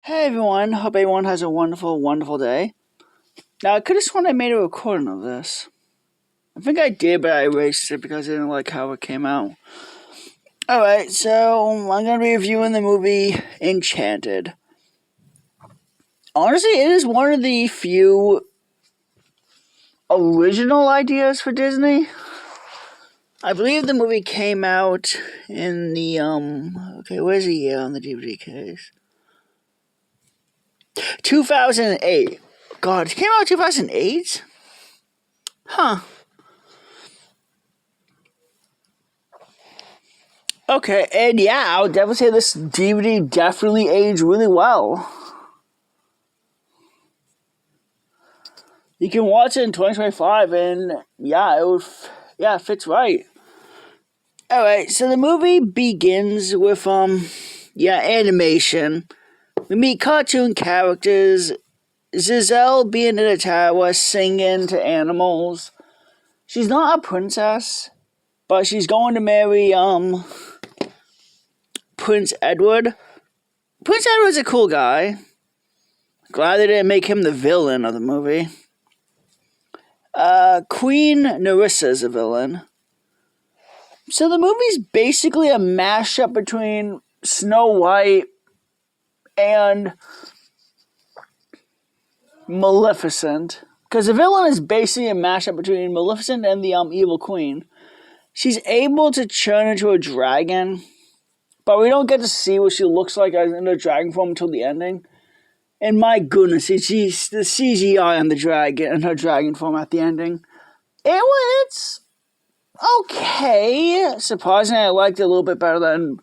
Hey everyone, hope everyone has a wonderful, wonderful day. Now, I could have sworn I made a recording of this. I think I did, but I erased it because I didn't like how it came out. Alright, so I'm going to be reviewing the movie Enchanted. Honestly, it is one of the few original ideas for Disney. I believe the movie came out in the, where's the year on the DVD case? 2008. God, it came out in 2008? Huh. Okay, and yeah, I would definitely say this DVD definitely aged really well. You can watch it in 2025, and yeah, it fits right. Alright, so the movie begins with, animation. We meet cartoon characters. Giselle being in a tower, singing to animals. She's not a princess, but she's going to marry, Prince Edward. Prince Edward's a cool guy. Glad they didn't make him the villain of the movie. Queen Nerissa's a villain. So the movie's basically a mashup between Snow White and Maleficent. Because the villain is basically a mashup between Maleficent and the evil queen. She's able to turn into a dragon, but we don't get to see what she looks like in her dragon form until the ending. And my goodness, the CGI on the dragon and her dragon form at the ending. It's okay. Surprisingly, I liked it a little bit better than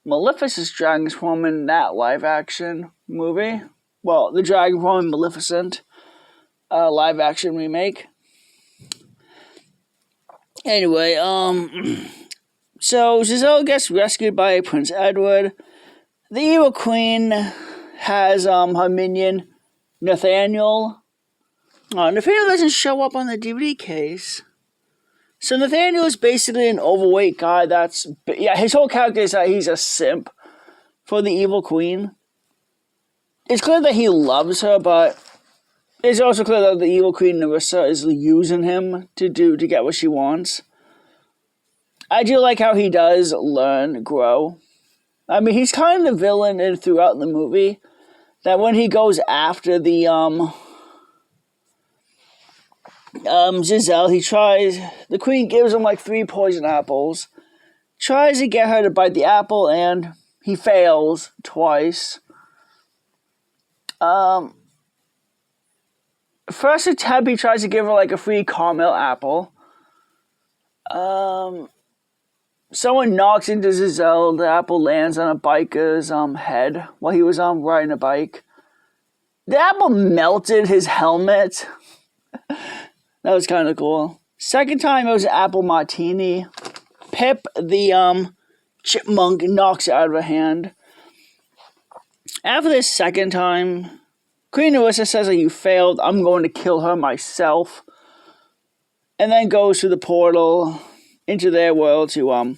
Maleficent's dragon form in that live action movie. Well, the dragon form in Maleficent live action remake. Anyway, so Giselle gets rescued by Prince Edward. The evil queen has her minion Nathaniel. Nathaniel doesn't show up on the DVD case. So Nathaniel is basically an overweight guy his whole character is that he's a simp for the evil queen. It's clear that he loves her, but it's also clear that the evil queen Nerissa is using him to get what she wants. I do like how he does grow. I mean, he's kind of the villain throughout the movie. That when he goes after the Giselle, the queen gives him like 3 poison apples, tries to get her to bite the apple, and he fails twice. First attempt, he tries to give her like a free caramel apple. Someone knocks into Giselle. The apple lands on a biker's head while he was riding a bike. The apple melted his helmet. That was kind of cool. Second time, it was an apple martini. Pip, the chipmunk, knocks it out of her hand. After this second time, Queen Nerissa says that you failed. I'm going to kill her myself. And then goes through the portal into their world to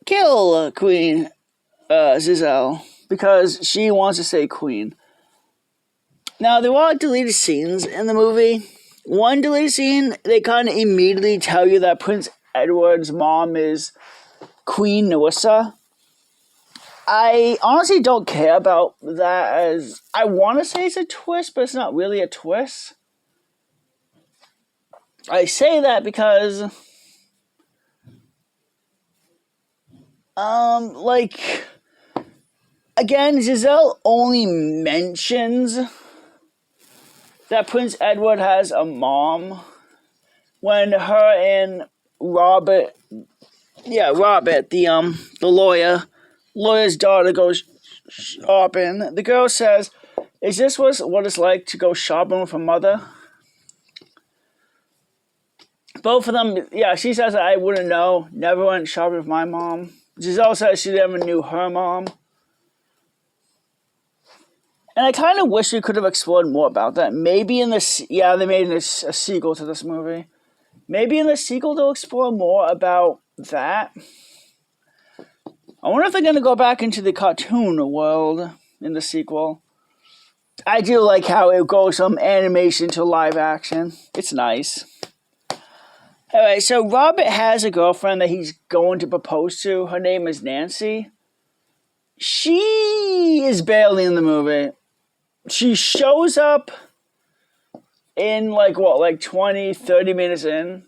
kill Queen Giselle because she wants to stay queen. Now, there are deleted scenes in the movie. One deleted scene, they kind of immediately tell you that Prince Edward's mom is Queen Nerissa. I honestly don't care about that, as I want to say it's a twist, but it's not really a twist. I say that because again, Giselle only mentions that Prince Edward has a mom when her and Robert, the lawyer's daughter goes shopping. The girl says, "Is this what it's like to go shopping with a mother?" Both of them, she says that I wouldn't know. Never went shopping with my mom. Giselle says she never knew her mom. And I kind of wish we could have explored more about that. Maybe in this, they made a sequel to this movie. Maybe in the sequel they'll explore more about that. I wonder if they're going to go back into the cartoon world in the sequel. I do like how it goes from animation to live action. It's nice. Alright, so Robert has a girlfriend that he's going to propose to. Her name is Nancy. She is barely in the movie. She shows up in 20, 30 minutes in.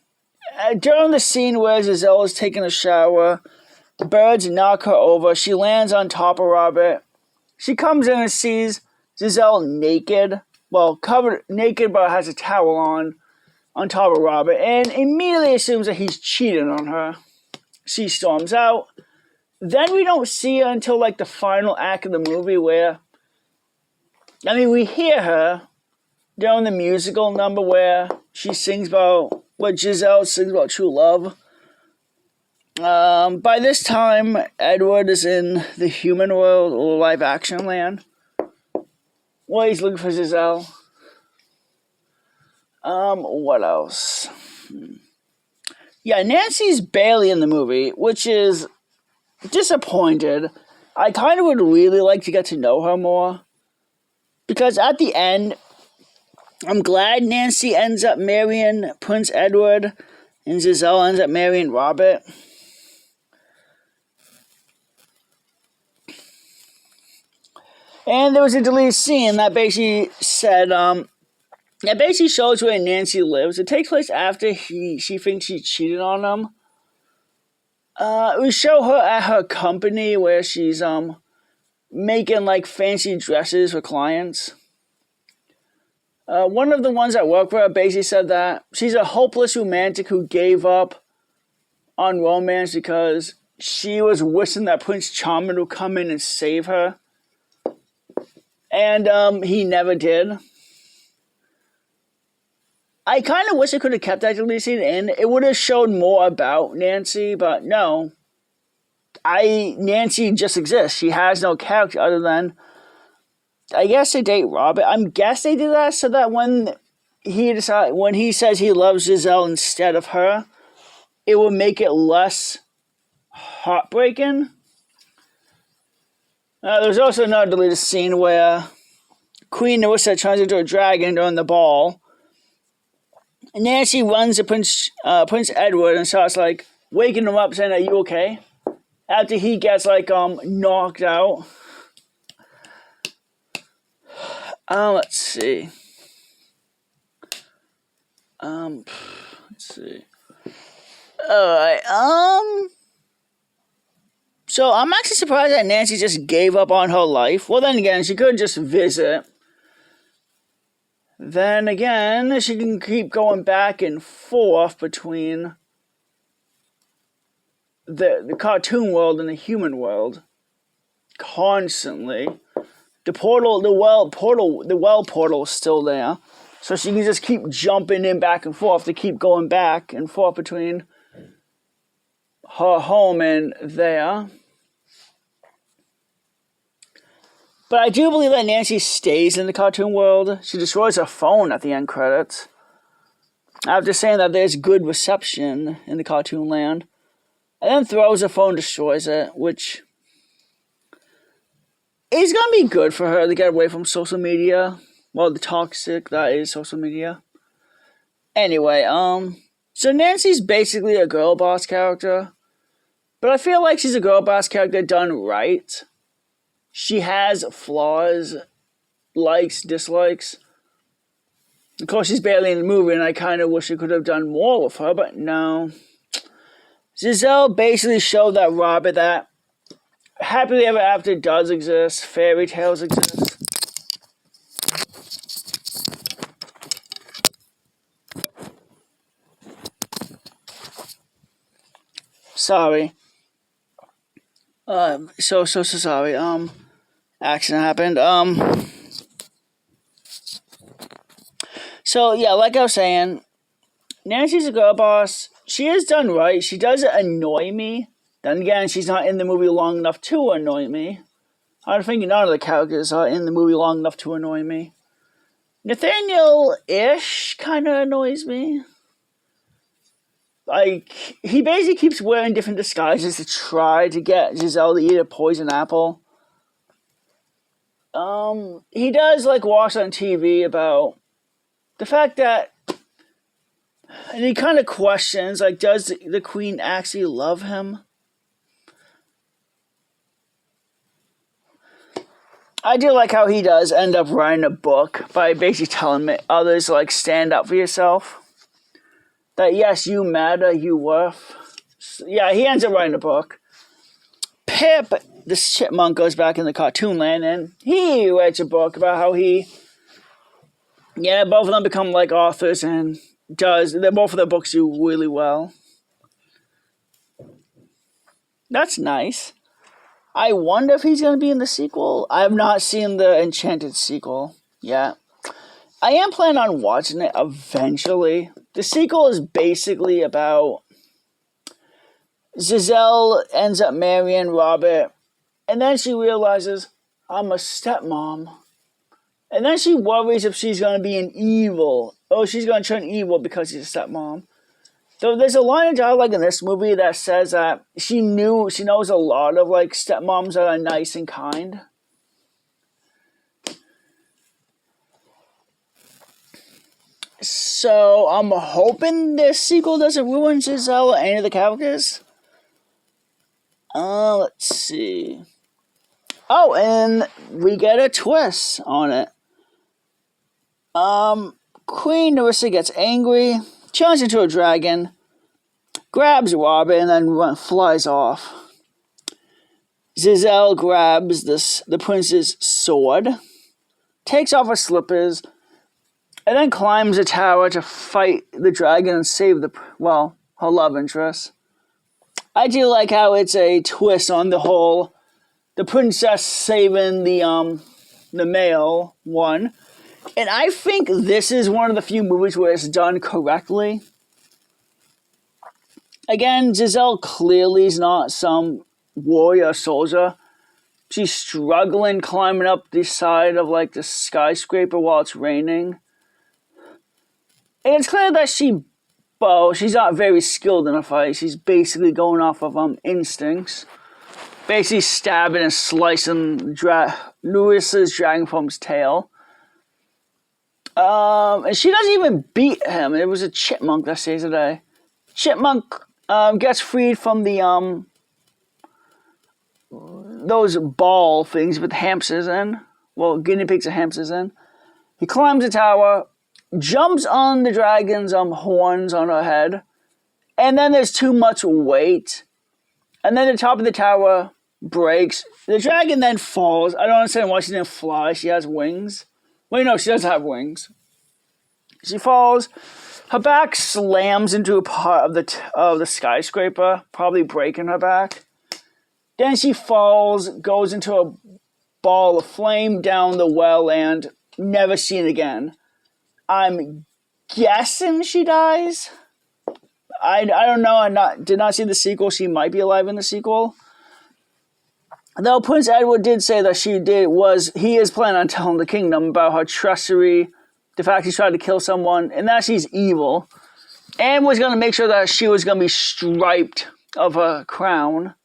During the scene where Giselle is taking a shower, birds knock her over. She lands on top of Robert. She comes in and sees Giselle naked. Well, covered naked, but has a towel on top of Robert, and immediately assumes that he's cheating on her. She storms out. Then we don't see her until the final act of the movie where, we hear her during the musical number where she sings about what Giselle sings about true love. By this time, Edward is in the human world or live action land. Well, he's looking for Giselle. What else? Yeah, Nancy's barely in the movie, which is disappointed. I kind of would really like to get to know her more. Because at the end, I'm glad Nancy ends up marrying Prince Edward and Giselle ends up marrying Robert. And there was a deleted scene that basically said, that basically shows where Nancy lives. It takes place after she thinks she cheated on him. We show her at her company where she's making fancy dresses for clients. One of the ones that work for her basically said that she's a hopeless romantic who gave up on romance because she was wishing that Prince Charming would come in and save her. And he never did. I kind of wish I could have kept that deleted scene in. It would have shown more about Nancy, but no. Nancy just exists. She has no character other than, I guess, they date Robert. I guess they did that so that when he says he loves Giselle instead of her, it will make it less heartbreaking. There's also another deleted scene where Queen Narissa turns into a dragon during the ball. Nancy runs to Prince Edward and starts waking him up, saying, "Are you okay?" After he gets knocked out. Let's see. Let's see. Alright, so I'm actually surprised that Nancy just gave up on her life. Well, then again, she could just visit. Then again, she can keep going back and forth between the cartoon world and the human world constantly. The well portal is still there, so she can just keep jumping in back and forth to keep going back and forth between her home and there. But I do believe that Nancy stays in the cartoon world. She destroys her phone at the end credits. After saying that there's good reception in the cartoon land. And then throws her phone, destroys it, which is going to be good for her to get away from social media. Well, the toxic that is social media. Anyway, so Nancy's basically a girl boss character. But I feel like she's a girl boss character done right. She has flaws, likes, dislikes. Of course, she's barely in the movie, and I kind of wish I could have done more with her, but no. Giselle basically showed that Robert that happily ever after does exist, fairy tales exist. Sorry. So sorry. Accident happened. So yeah, like I was saying, Nancy's a girl boss. She is done right. She doesn't annoy me. Then again, she's not in the movie long enough to annoy me. I think none of the characters are in the movie long enough to annoy me. Nathaniel-ish kind of annoys me. He basically keeps wearing different disguises to try to get Giselle to eat a poison apple. he does like watch on TV about the fact that, and he kind of questions like, does the queen actually love him? I do like how he does end up writing a book by basically telling others like, stand up for yourself. That yes, you matter, you worth. Yeah, he ends up writing a book. Pip, this chipmunk, goes back in the cartoon land and he writes a book about how both of them become like authors and both of their books do really well. That's nice. I wonder if he's going to be in the sequel. I have not seen the Enchanted sequel yet. I am planning on watching it eventually. The sequel is basically about Giselle ends up marrying Robert, and then she realizes, I'm a stepmom. And then she worries if she's going to be an evil. Oh, she's going to turn evil because she's a stepmom. So there's a line of dialogue in this movie that says that she knows a lot of like stepmoms that are nice and kind. So I'm hoping this sequel doesn't ruin Giselle or any of the characters. Let's see. Oh, and we get a twist on it. Queen Nerissa gets angry, turns into a dragon, grabs Robert, and then flies off. Giselle grabs the prince's sword, takes off her slippers, and then climbs a tower to fight the dragon and save her love interest. I do like how it's a twist on the princess saving the male one. And I think this is one of the few movies where it's done correctly. Again, Giselle clearly is not some warrior soldier. She's struggling climbing up the side of like the skyscraper while it's raining. And it's clear that she's not very skilled in a fight. She's basically going off of instincts. Basically stabbing and slicing Nerissa's dragon form's tail. And she doesn't even beat him. It was a chipmunk that saves the day. Chipmunk gets freed from the those ball things with hamsters in. Well, guinea pigs and hamsters in. He climbs the tower, jumps on the dragon's horns on her head, and then there's too much weight. And then the top of the tower breaks. The dragon then falls. I don't understand why she didn't fly. She has wings. Wait, no, she does have wings. She falls. Her back slams into a part of the skyscraper, probably breaking her back. Then she falls, goes into a ball of flame down the well, and never seen again. I'm guessing she dies. I don't know. I did not see the sequel. She might be alive in the sequel. Though Prince Edward did say that he is planning on telling the kingdom about her treachery, the fact he tried to kill someone, and that she's evil, and was going to make sure that she was going to be stripped of her crown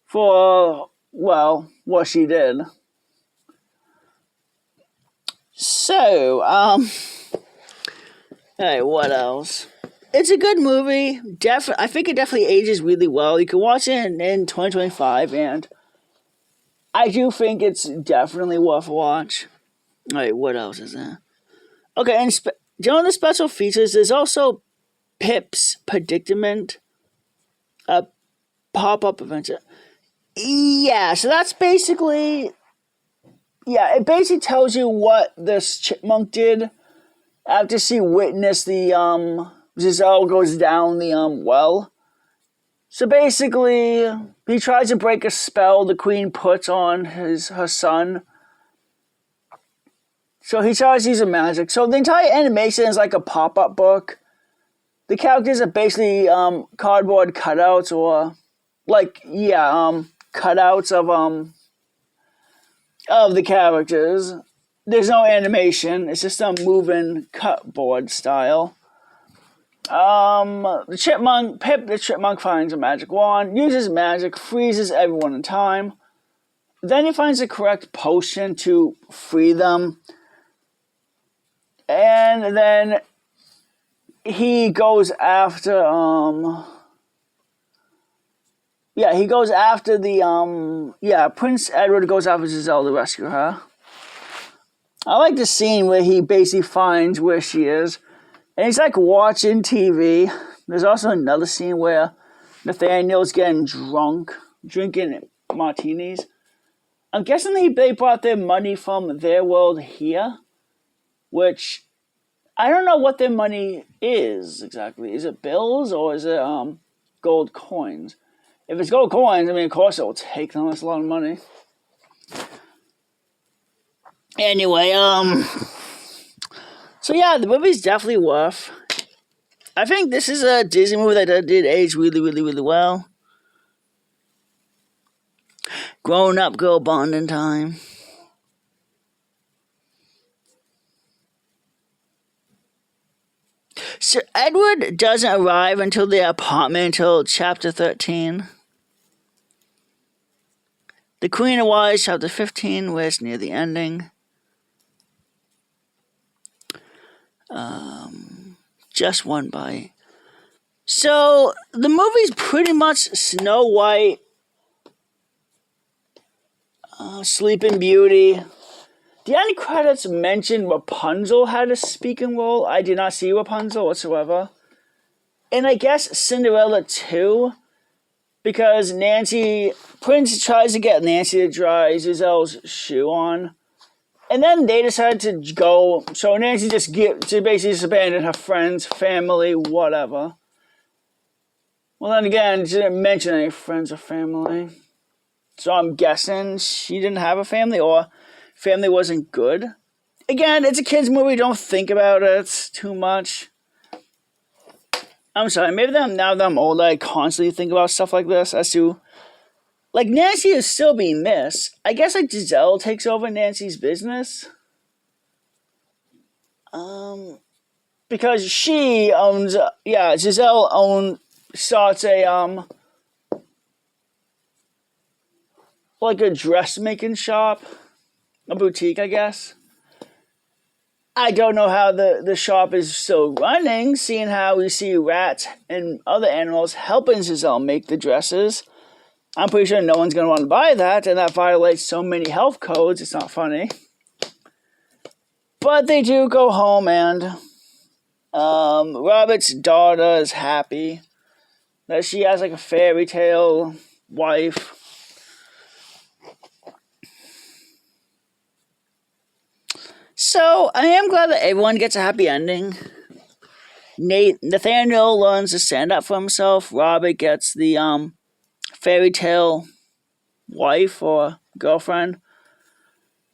for, what she did. So, hey, what else? It's a good movie. I think it definitely ages really well. You can watch it in 2025, and I do think it's definitely worth a watch. Alright, what else is there? Okay, and during the special features, there's also Pip's Predicament, a pop-up adventure. Yeah, so that's basically... Yeah, it basically tells you what this chipmunk did after she witnessed the, Giselle goes down the, well. So basically, he tries to break a spell the queen puts on her son. So he tries to use magic. So the entire animation is like a pop-up book. The characters are basically, cardboard cutouts or, cutouts of the characters. There's no animation. It's just a moving cutboard style. Pip the chipmunk finds a magic wand, uses magic, freezes everyone in time. Then he finds the correct potion to free them. And then he goes after Prince Edward goes after Giselle to rescue her. I like the scene where he basically finds where she is, and he's like watching TV. There's also another scene where Nathaniel's getting drunk, drinking martinis. I'm guessing they brought their money from their world here, which I don't know what their money is exactly. Is it bills or is it gold coins? If it's gold coins, I mean, of course it will take them. That's a lot of money. Anyway, so yeah, the movie's definitely worth. I think this is a Disney movie that did age really, really, really well. Grown up girl bonding time. So Edward doesn't arrive until the apartment until chapter 13. The Queen arrives chapter 15, where it's near the ending. Just one bite. So the movie's pretty much Snow White, Sleeping Beauty. The end credits mentioned Rapunzel had a speaking role. I did not see Rapunzel whatsoever. And I guess Cinderella too, because Prince tries to get Nancy to dry Giselle's shoe on. And then they decided to go, so Nancy basically abandoned her friends, family, whatever. Well, then again, she didn't mention any friends or family. So I'm guessing she didn't have a family or family wasn't good. Again, it's a kid's movie. Don't think about it too much. I'm sorry. Maybe now that I'm older, I constantly think about stuff like this as to, like, Nancy is still being missed. I guess, like, Giselle takes over Nancy's business. Because she owns, Giselle starts a, like a dressmaking shop, a boutique, I guess. I don't know how the shop is still running, seeing how we see rats and other animals helping Giselle make the dresses. I'm pretty sure no one's going to want to buy that, and that violates so many health codes, it's not funny. But they do go home, and Robert's daughter is happy that she has like a fairy tale wife. So, I am glad that everyone gets a happy ending. Nathaniel learns to stand up for himself. Robert gets the fairy tale wife or girlfriend.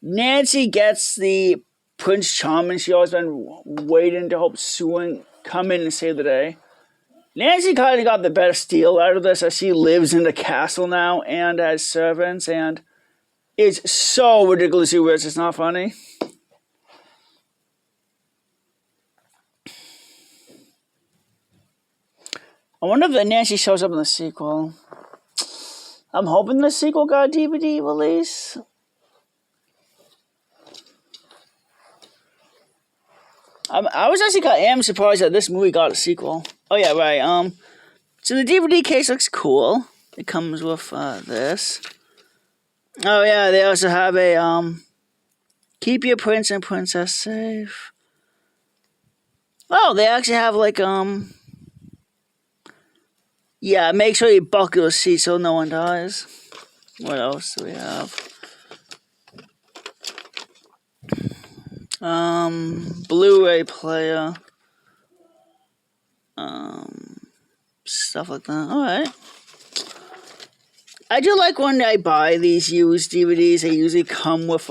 Nancy gets the Prince Charming. She always been waiting to hope Sue come in and save the day. Nancy kind of got the best deal out of this, as she lives in the castle now and has servants, and it's so ridiculously rich, it's not funny. I wonder if Nancy shows up in the sequel. I'm hoping the sequel got a DVD release. I was actually am surprised that this movie got a sequel. Oh yeah, right. So the DVD case looks cool. It comes with this. Oh yeah, they also have a keep your prince and princess safe. Oh, they actually have like yeah, make sure you buckle your seat so no one dies. What else do we have? Blu-ray player. Stuff like that. Alright. I do like when I buy these used DVDs, they usually come with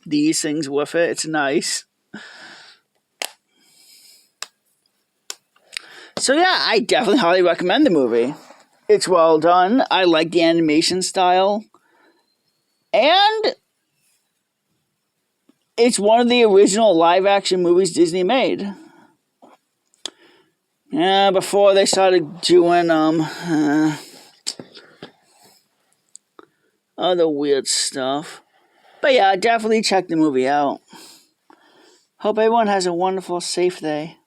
these things with it. It's nice. So yeah, I definitely highly recommend the movie. It's well done. I like the animation style. And it's one of the original live-action movies Disney made. Yeah, before they started doing, other weird stuff. But yeah, definitely check the movie out. Hope everyone has a wonderful, safe day.